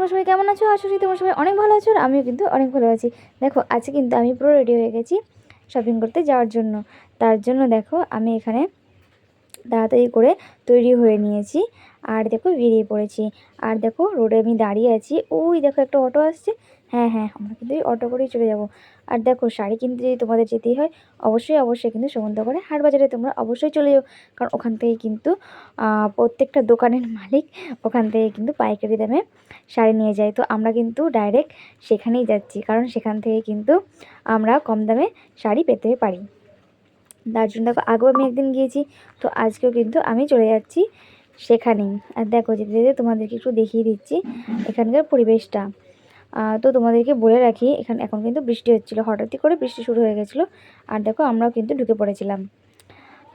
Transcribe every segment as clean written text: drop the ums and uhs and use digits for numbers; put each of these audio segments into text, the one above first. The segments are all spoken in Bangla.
তোমরা সবাই কেমন আছো? আশা করি তোমরা সবাই অনেক ভালো আছো, আর আমিও কিন্তু অনেক ভালো আছি। দেখো আজকে কিন্তু আমি পুরো রেডি হয়ে গেছি শপিং করতে যাওয়ার জন্য। তার জন্য দেখো আমি এখানে তাড়াতাড়ি করে তৈরি হয়ে নিয়েছি, আর দেখো বেরিয়ে পড়েছি। আর দেখো রোডে আমি দাঁড়িয়ে আছি, ওই দেখো একটা অটো আসছে। হ্যাঁ হ্যাঁ, আমরা কিন্তু এই অটো করেই চলে যাব। আর দেখো শাড়ি কিনতে যদি তোমাদের যেতেই হয়, অবশ্যই অবশ্যই কিন্তু সমুদ্রপাড়ে হাট বাজারে তোমরা অবশ্যই চলে যাও, কারণ ওখান থেকে কিন্তু প্রত্যেকটা দোকানের মালিক ওখান থেকে কিন্তু পাইকারি দামে শাড়ি নিয়ে যায়। তো আমরা কিন্তু ডাইরেক্ট সেখানেই যাচ্ছি, কারণ সেখান থেকে কিন্তু আমরা কম দামে শাড়ি পেতে পারি। তার জন্য দেখো আগেও আমি একদিন গিয়েছি, তো আজকেও কিন্তু আমি চলে যাচ্ছি সেখানেই। আর দেখো যেতে যেতে তোমাদেরকে একটু দেখিয়ে দিচ্ছি এখানকার পরিবেশটা। তো তোমাদেরকে বলে রাখি, এখন কিন্তু বৃষ্টি হচ্ছিলো, হঠাৎই করে বৃষ্টি শুরু হয়ে গেছিলো। আর দেখো আমরাও কিন্তু ঢুকে পড়েছিলাম।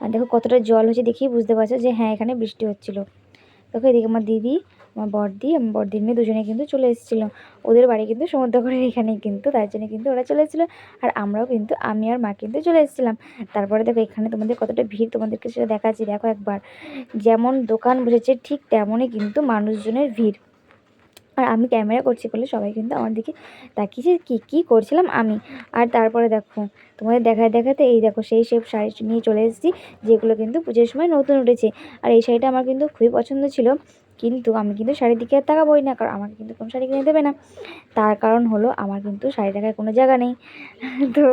আর দেখো কতটা জল হয়েছে দেখেই বুঝতে পারছো যে হ্যাঁ এখানে বৃষ্টি হচ্ছিলো। দেখো এদিকে আমার দিদি, আমার বড়দির মেয়ে দুজনে কিন্তু চলে এসেছিলো। ওদের বাড়ি কিন্তু সমুদ্রকরের এখানেই, কিন্তু তার জন্য কিন্তু ওরা চলে এসেছিলো। আর আমরাও কিন্তু, আমি আর মা কিন্তু চলে এসেছিলাম। তারপরে দেখো এখানে তোমাদের কতটা ভিড় তোমাদেরকে সেটা দেখাচ্ছি। দেখো একবার যেমন দোকান বসেছে ঠিক তেমনই কিন্তু মানুষজনের ভিড়। আর আমি ক্যামেরা করছি বলে সবাই কিন্তু আমার দিকে তাকিয়েছে কী করছিলাম আমি। আর তারপরে দেখো তোমাদের দেখাতে এই দেখো সেই শাড়ি নিয়ে চলে এসেছি, যেগুলো কিন্তু পুজোর সময় নতুন উঠেছে। আর এই শাড়িটা আমার কিন্তু খুবই পছন্দ ছিল, কিন্তু আমি কিন্তু শাড়ির দিকে আর তাকাবোই না, কারণ আমাকে কিন্তু কোনো শাড়ি কিনে দেবে না। তার কারণ হলো আমার কিন্তু শাড়ি টাকার কোনো জায়গা নেই। তো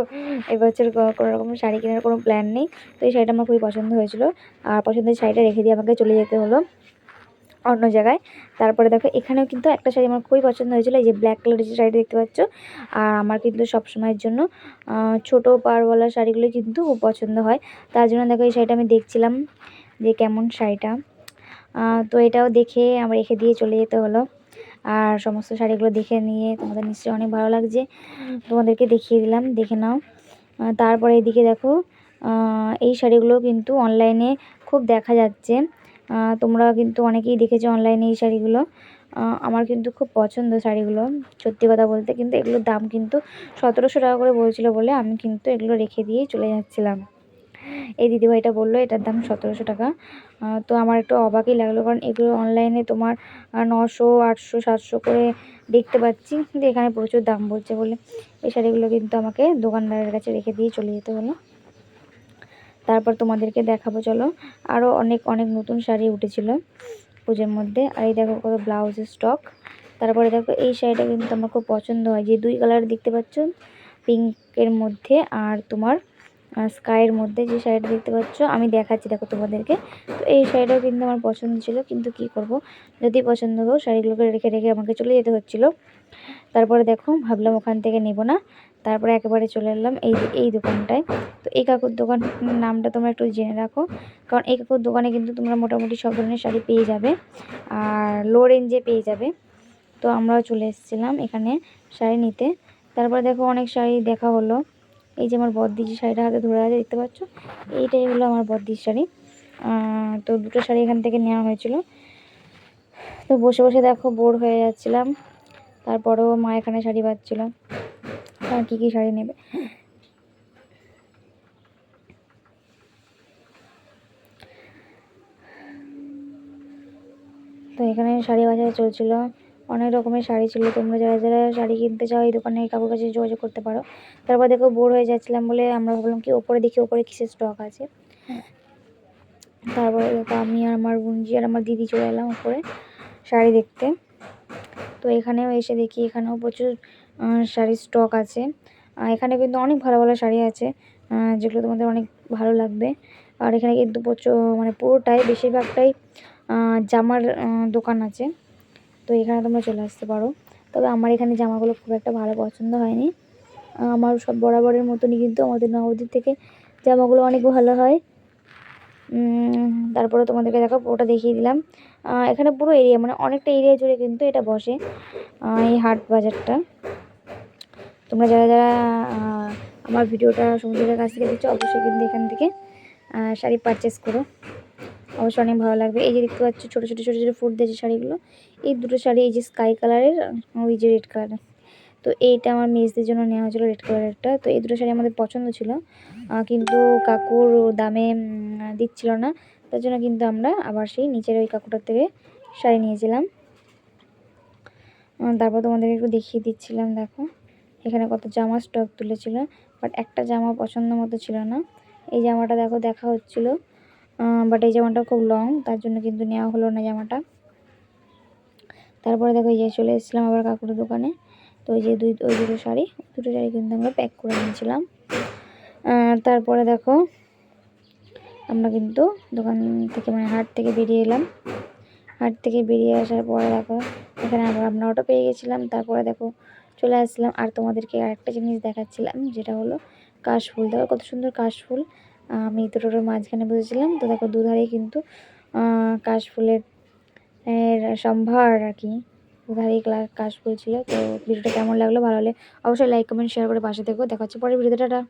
এবছর কোনো রকম শাড়ি কেনার কোনো প্ল্যান নেই। তো এই শাড়িটা আমার খুবই পছন্দ হয়েছিল, আর পছন্দের শাড়িটা রেখে দিয়ে আমাকে চলে যেতে হলো অন্য জায়গায়। তারপরে দেখো এখানেও কিন্তু একটা শাড়ি আমার খুবই পছন্দ হয়েছিল, এই যে ব্ল্যাক কালারের যে শাড়িটা দেখতে পাচ্ছ। আর আমার কিন্তু সব সময়ের জন্য ছোটো পাড়ওয়ালা শাড়িগুলো কিন্তু খুব পছন্দ হয়। তার জন্য দেখো এই শাড়িটা আমি দেখছিলাম যে কেমন শাড়িটা। তো এটাও দেখে আমার রেখে দিয়ে চলে যেতে হলো। আর সমস্ত শাড়িগুলো দেখে নিয়ে তোমাদের নিশ্চয়ই অনেক ভালো লাগছে, তোমাদেরকে দেখিয়ে দিলাম, দেখে নাও। তারপরে এদিকে দেখো এই শাড়িগুলো কিন্তু অনলাইনে খুব দেখা যাচ্ছে। তোমরা কিন্তু অনেকেই দেখেছো অনলাইনে এই শাড়িগুলো। আমার কিন্তু খুব পছন্দ শাড়িগুলো, সত্যি কথা বলতে। কিন্তু এগুলোর দাম কিন্তু 1700 টাকা করে বলছিল বলে আমি কিন্তু এগুলো রেখে দিয়েই চলে যাচ্ছিলাম। এই দিদিভাইটা বললো এটার দাম 1700 টাকা। তো আমার একটু অবাকই লাগলো, কারণ এগুলো অনলাইনে তোমার 900, 800, 700 করে দেখতে পাচ্ছি, কিন্তু এখানে প্রচুর দাম বলছে বলে এই শাড়িগুলো কিন্তু আমাকে দোকানদারের কাছে রেখে দিয়ে চলে যেতে হলো। তারপর তোমাদেরকে দেখাবো চলো, আরও অনেক অনেক নতুন শাড়ি উঠেছিল পুজোর মধ্যে। আর এই দেখো কত ব্লাউজের স্টক। তারপরে দেখো এই শাড়িটা কিন্তু আমার খুব পছন্দ হয়, যে দুই কালার দেখতে পাচ্ছ, পিঙ্কের মধ্যে আর তোমার স্কাইয়ের মধ্যে যে শাড়িটা দেখতে পাচ্ছ, আমি দেখাচ্ছি দেখো তোমাদেরকে। তো এই শাড়িটাও কিন্তু আমার পছন্দ ছিল, কিন্তু কি করব, যদি পছন্দ হোক শাড়িগুলোকে রেখে রেখে আমাকে চলে যেতে হচ্ছিলো। তারপরে দেখো ভাবলাম ওখান থেকে নেব না, তারপরে একেবারে চলে এলাম এই দোকানটায়। তো এই কাকুর দোকান নামটা তোমরা একটু জেনে রাখো, কারণ এই কাকুর দোকানে কিন্তু তোমরা মোটামুটি সব ধরনের শাড়ি পেয়ে যাবে, আর লো রেঞ্জে পেয়ে যাবে। তো আমরাও চলে এসেছিলাম এখানে শাড়ি নিতে। তারপরে দেখো অনেক শাড়ি দেখা হলো। এই যে আমার বদ্দি যে শাড়িটা হাতে ধরে আছে দেখতে পাচ্ছ, এইটাই হলো আমার বদ্দির শাড়ি। তো দুটো শাড়ি এখান থেকে নেওয়া হয়েছিল। তো বসে বসে দেখো বোর হয়ে যাচ্ছিলাম, তারপরেও মা এখানে শাড়ি বাঁধছিল, আর কী শাড়ি নেবে। তো এখানে শাড়ি বাজার চলছিল, অনেক রকমের শাড়ি ছিল। তোমরা যারা যারা শাড়ি কিনতে চাও এই দোকানে কাকুর কাছে যোগাযোগ করতে পারো। তারপর দেখো বোর হয়ে যাচ্ছিলাম বলে আমরা ভাবলাম কি ওপরে দেখি ওপরে কিসের স্টক আছে। তারপরে দেখো আমি আর আমার বোনজি আর আমার দিদি চলে এলাম উপরে শাড়ি দেখতে। তো এখানেও এসে দেখি এখানেও প্রচুর শাড়ির স্টক আছে। এখানে কিন্তু অনেক ভালো ভালো শাড়ি আছে, যেগুলো তোমাদের অনেক ভালো লাগবে। আর এখানে কিন্তু প্রচুর মানে পুরোটাই বেশিরভাগটাই জামার দোকান আছে। তো এখানে তোমরা চলে আসতে পারো। তবে আমার এখানে জামাগুলো খুব একটা ভালো পছন্দ হয়নি। আমার সব বরাবরের মতনই কিন্তু আমাদের নবদ্বীপ থেকে জামাগুলো অনেক ভালো হয়। তারপরে তোমাদেরকে দেখো পুরোটা দেখিয়ে দিলাম। এখানে পুরো এরিয়া মানে অনেকটা এরিয়া জুড়ে কিন্তু এটা বসে, এই হাট বাজারটা। তোমরা যারা যারা আমার ভিডিওটা সমুদ্রের কাছ থেকে দেখছো অবশ্যই কিন্তু এখান থেকে শাড়ি পারচেস করো, অবশ্যই অনেক ভালো লাগবে। এই যে দেখতে পাচ্ছ ছোটো ছোটো ছোটো ছোটো ফুট দিয়েছে শাড়িগুলো, এই দুটো শাড়ি, এই যে স্কাই কালারের, ওই যে রেড কালারের। তো এইটা আমার মেয়েদের জন্য নেওয়া হয়েছিলো রেড কালারেরটা। তো এই দুটো শাড়ি আমাদের পছন্দ ছিল, কিন্তু কাকুর দামে দিচ্ছিল না, তার জন্য কিন্তু আমরা আবার সেই নিচের ওই কাকুটার থেকে শাড়ি নিয়েছিলাম। তারপর তোমাদেরকে একটু দেখিয়ে দিচ্ছিলাম। দেখো এখানে কত জামা স্টক তুলেছিল, বাট একটা জামা পছন্দ মতো ছিল না। এই জামাটা দেখো দেখা হচ্ছিল, বাট এই জামাটা খুব লং, তার জন্য কিন্তু নেওয়া হলো না জামাটা। তারপরে দেখো এই যে চলে এসেছিলাম আবার কাকুর দোকানে। তো ওই যে ওই দুটো শাড়ি কিন্তু আমরা প্যাক করে নিয়েছিলাম। তারপরে দেখো আমরা কিন্তু দোকান থেকে মানে হাট থেকে বেরিয়ে এলাম। হাট থেকে বেরিয়ে আসার পরে দেখো এখানে আমরা অটো পেয়ে গেছিলাম। তারপরে দেখো চলে আসলাম, আর তোমাদেরকে আরেকটা জিনিস দেখাচ্ছিলাম, যেটা হলো কাশফুল। দেখো কত সুন্দর কাশফুল। আমি দুটোর মাঝখানে বসেছিলাম। তো দেখো দুধারেই কিন্তু কাশফুলের সম্ভার আর কি, দুধারেই কাশফুল ছিল। তো ভিডিওটা কেমন লাগলো, ভালো হলে অবশ্যই লাইক কমেন্ট শেয়ার করে পাশে থেকো। দেখা হচ্ছে পরের ভিডিওতে, টাটা।